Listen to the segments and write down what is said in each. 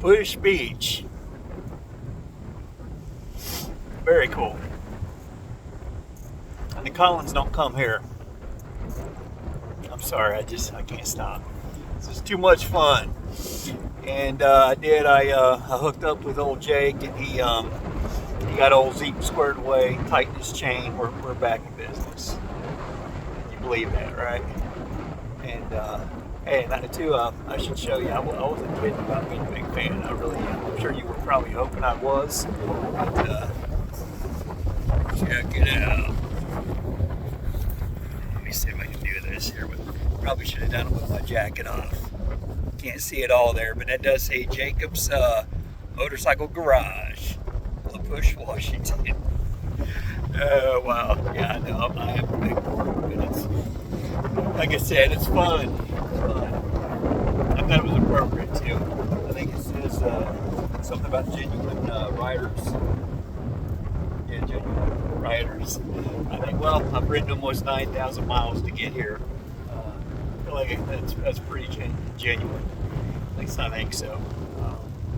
Push Beach. Very cool. And the Cullens don't come here. I'm sorry, I can't stop. This is too much fun. And I hooked up with old Jake, and he got old Zeke squared away, tightened his chain. We're back in business. You believe that, right? And hey, I should show you. I wasn't kidding about being a big fan. I really am. I'm sure you were probably hoping I was. But check it out. Let me see if I can do this here. Probably should have done it with my jacket off. Can't see it all there, but that does say Jacob's Motorcycle Garage, La Push, Washington. Oh, wow. Yeah, I know. I am a big board, but it's, like I said, it's fun. It's fun. I thought it was appropriate, too. I think it says something about genuine riders. Yeah, genuine riders. I think, well, I've ridden almost 9,000 miles to get here. I feel like that's pretty genuine. At least I think so.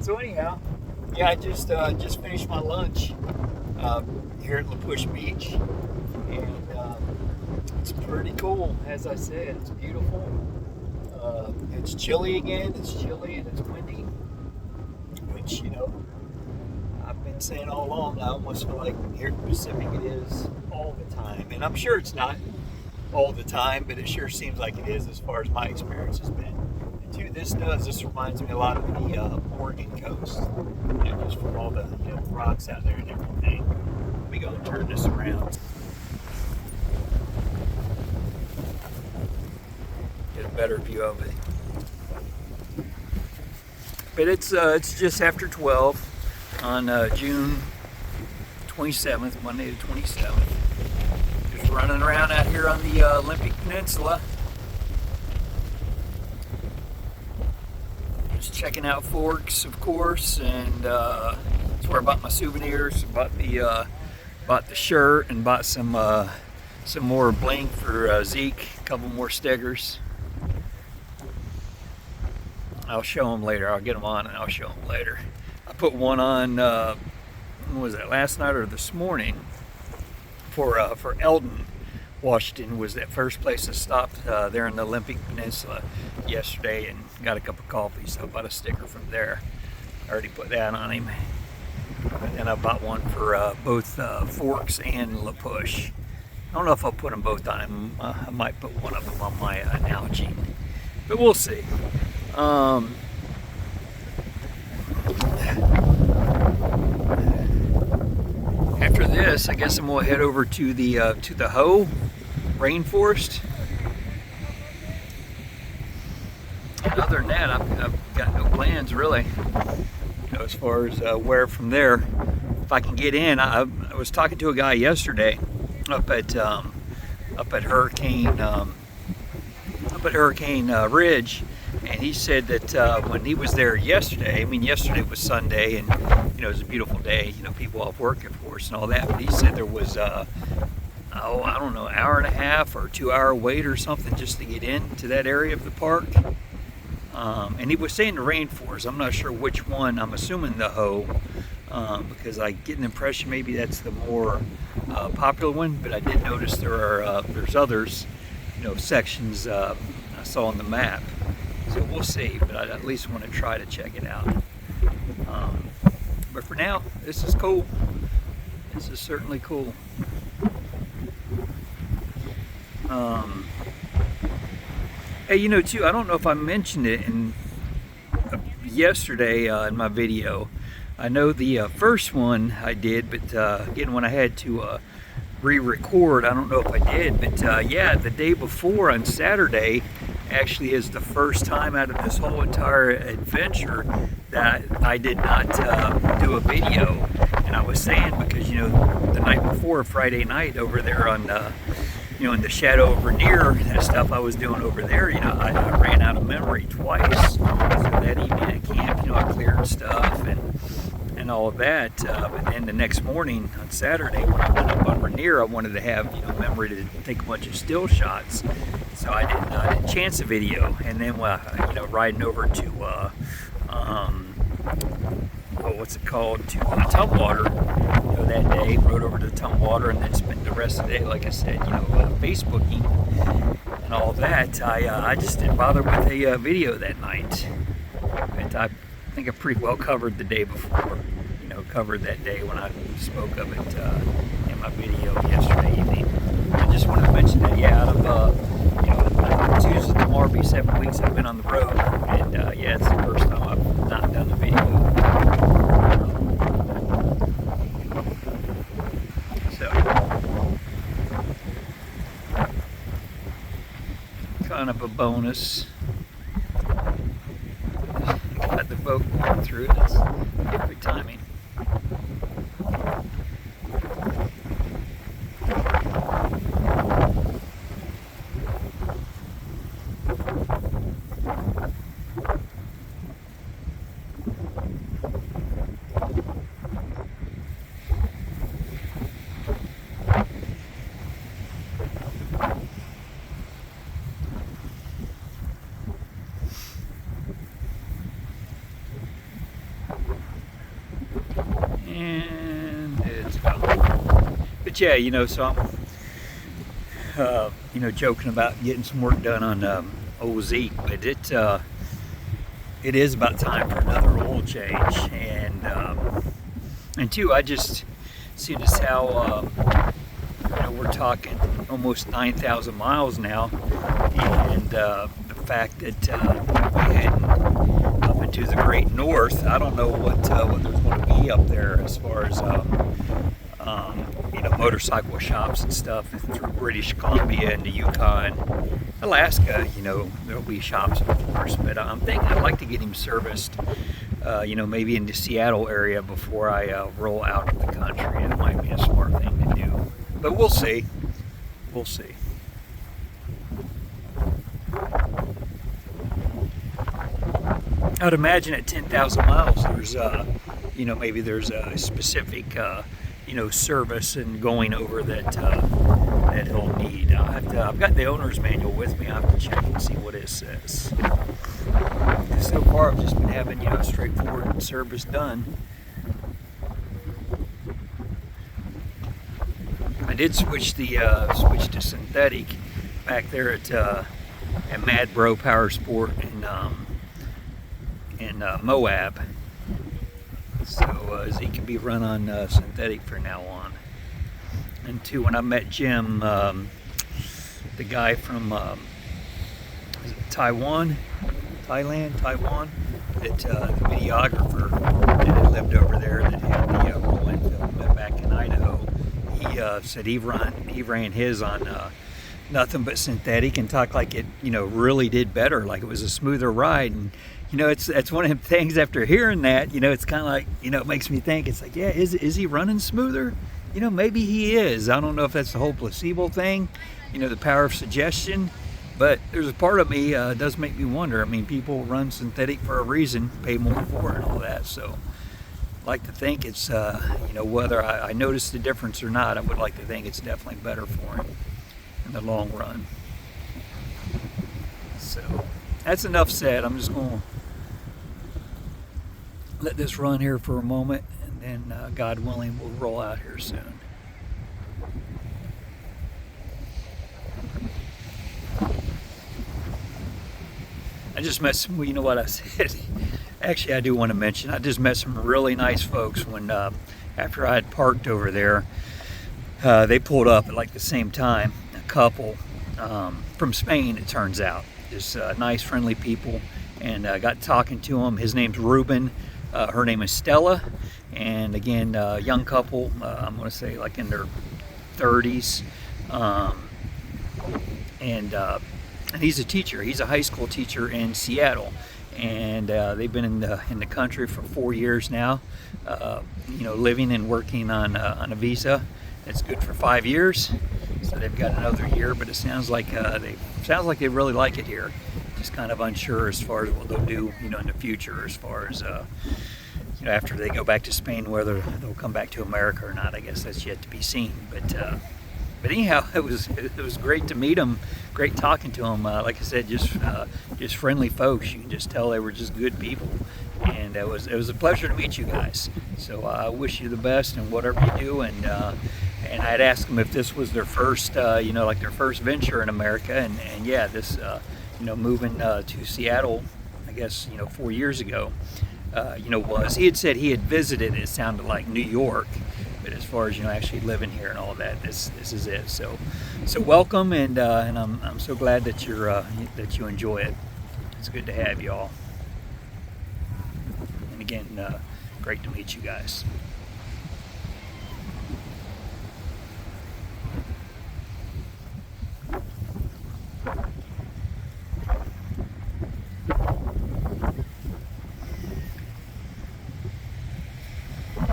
So anyhow, yeah, I just finished my lunch here at La Push Beach, and it's pretty cool. As I said, it's beautiful. It's chilly again. It's chilly and it's windy, which, you know, I've been saying all along. I almost feel like here in the Pacific it is all the time, and I'm sure it's not all the time, but it sure seems like it is as far as my experience has been. And too, this reminds me a lot of the Oregon coast, you know, just from all the, you know, rocks out there and everything. Let me go and turn this around. Get a better view of it. But it's just after 12 on June 27th, Monday the 27th. Just running around out here on the Olympic Peninsula. Just checking out Forks, of course, and that's where I bought my souvenirs. Bought the shirt and bought some more bling for Zeke. A couple more stickers. I'll show them later. I'll get them on and I'll show them later. I put one on. When was that? Last night or this morning? For Eldon, Washington was that first place I stopped there in the Olympic Peninsula yesterday and got a cup of coffee, so I bought a sticker from there. I already put that on him. And then I bought one for both Forks and La Push. I don't know if I'll put them both on him. I might put one of them on my Nalgene, but we'll see. After this, I guess I'm gonna head over to the Hoh rainforest. And other than that, I've got no plans really. You know, as far as where from there, if I can get in. I was talking to a guy yesterday up at Hurricane Ridge. And he said that when he was there yesterday, I mean, yesterday was Sunday, and, you know, it was a beautiful day, you know, people off work, of course, and all that. But he said there was, I don't know, an hour and a half or 2 hour wait or something just to get into that area of the park. And he was saying the rainforest. I'm not sure which one. I'm assuming the Hoh, because I get an impression maybe that's the more popular one. But I did notice there's others, you know, sections I saw on the map. So we'll see, but I at least want to try to check it out. But for now, this is cool. This is certainly cool. Hey, you know, too, I don't know if I mentioned it yesterday in my video. I know the first one I did, but again, when I had to re-record, I don't know if I did, but yeah, the day before on Saturday actually is the first time out of this whole entire adventure that I did not do a video. And I was saying, because, you know, the night before, Friday night, over there on you know, in the shadow of Rainier, that stuff I was doing over there, you know, I ran out of memory twice. So that evening at camp, you know, I cleared stuff and all of that. But then the next morning on Saturday, when I went up on Rainier, I wanted to have, you know, memory to take a bunch of still shots. So I didn't chance a video. And then, you know, riding over to what's it called, to Tumwater, that day. Rode over to Tumwater and then spent the rest of the day, like I said, Facebooking and all that. I just didn't bother with a video that night. But I think I pretty well covered the day before, covered that day when I spoke of it in my video yesterday evening. I just wanted to mention that, out of Tuesday tomorrow be 7 weeks I've been on the road, and it's the first time I've not done the video. So, kind of a bonus. Got the boat going through it. It's perfect timing. And it's gone. But yeah, so I'm, joking about getting some work done on old Zeke, but it is about time for another oil change, and two, I just see just how we're talking almost 9,000 miles now, and the fact that we heading up into the Great North. I don't know what there's going to be up there as far as motorcycle shops and stuff through British Columbia and the Yukon, Alaska. There'll be shops, of course, but I'm thinking I'd like to get him serviced. Maybe in the Seattle area before I roll out of the country. It might be a smart thing to do, but we'll see. We'll see. I'd imagine at 10,000 miles, there's, maybe there's a specific, service and going over that that he'll need. I've got the owner's manual with me. I have to check and see what it says. So far, I've just been having, straightforward service done. I did switch to synthetic back there at Mad Bro Power Sport in Moab, so Zeke can be run on synthetic from now on. And two, when I met Jim, the guy from is it Taiwan, that the videographer that had lived over there, that had the roll-in film back in Idaho, he said he ran his on nothing but synthetic and talked like it really did better, like it was a smoother ride. And it's one of the things, after hearing that, it's kind of like, it makes me think, it's like, yeah, is he running smoother? Maybe he is. I don't know if that's the whole placebo thing, the power of suggestion, but there's a part of me does make me wonder. I mean, people run synthetic for a reason, pay more for it and all that, so I like to think it's whether I notice the difference or not, I would like to think it's definitely better for him in the long run. So that's enough said. I'm just going to let this run here for a moment, and then God willing, we'll roll out here soon. I just met some, what I said. Actually, I do want to mention, I just met some really nice folks when, after I had parked over there, they pulled up at like the same time, a couple from Spain, it turns out. Just nice, friendly people, and I got talking to them. His name's Ruben, her name is Stella, and again, young couple, I'm going to say like in their 30s, and he's a teacher. He's a high school teacher in Seattle, and they've been in the country for 4 years now, living and working on a visa that's good for 5 years. So they've got another year, but it sounds like they really like it here. Just kind of unsure as far as what they'll do, in the future, as far as after they go back to Spain, whether they'll come back to America or not. I guess that's yet to be seen. But anyhow, it was great to meet them. Great talking to them. Like I said, just friendly folks. You can just tell they were just good people. And and it was a pleasure to meet you guys. So I wish you the best in whatever you do, and I'd asked them if this was their first, like their first venture in America, and yeah, this, moving to Seattle, I guess, 4 years ago, he had said he had visited, it sounded like New York, but as far as, actually living here and all of that, this is it. So welcome, and I'm so glad that you enjoy it. It's good to have you all. And again, great to meet you guys.